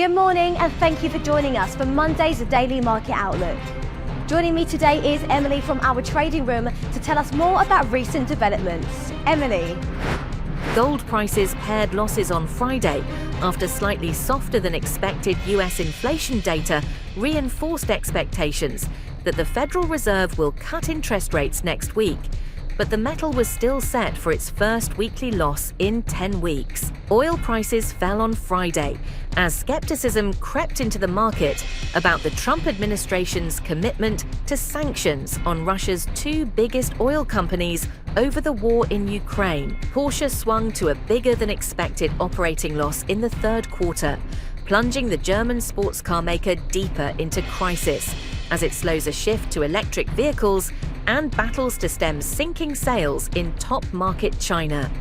Good morning and thank you for joining us for Monday's Daily Market Outlook. Joining me today is Emily from our trading room to tell us more about recent developments. Emily. Gold prices pared losses on Friday after slightly softer than expected US inflation data reinforced expectations that the Federal Reserve will cut interest rates next week. But the metal was still set for its first weekly loss in 10 weeks. Oil prices fell on Friday as skepticism crept into the market about the Trump administration's commitment to sanctions on Russia's two biggest oil companies over the war in Ukraine. Porsche swung to a bigger than expected operating loss in the third quarter, plunging the German sports car maker deeper into crisis as it slows a shift to electric vehicles and battles to stem sinking sales in top market China.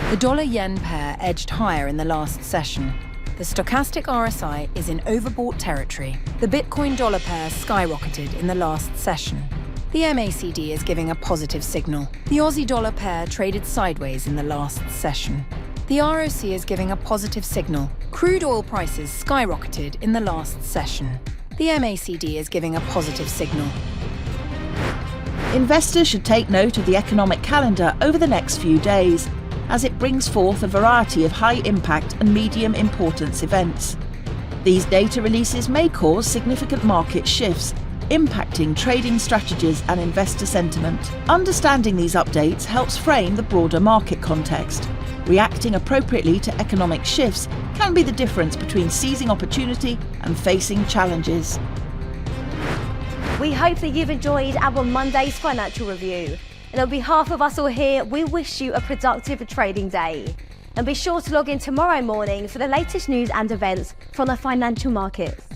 The dollar-yen pair edged higher in the last session. The stochastic RSI is in overbought territory. The Bitcoin-dollar pair skyrocketed in the last session. The MACD is giving a positive signal. The Aussie-dollar pair traded sideways in the last session. The ROC is giving a positive signal. Crude oil prices skyrocketed in the last session. The MACD is giving a positive signal. Investors should take note of the economic calendar over the next few days, as it brings forth a variety of high-impact and medium-importance events. These data releases may cause significant market shifts, impacting trading strategies and investor sentiment. Understanding these updates helps frame the broader market context. Reacting appropriately to economic shifts can be the difference between seizing opportunity and facing challenges. We hope that you've enjoyed our Monday's financial review. And on behalf of us all here, we wish you a productive trading day. And be sure to log in tomorrow morning for the latest news and events from the financial markets.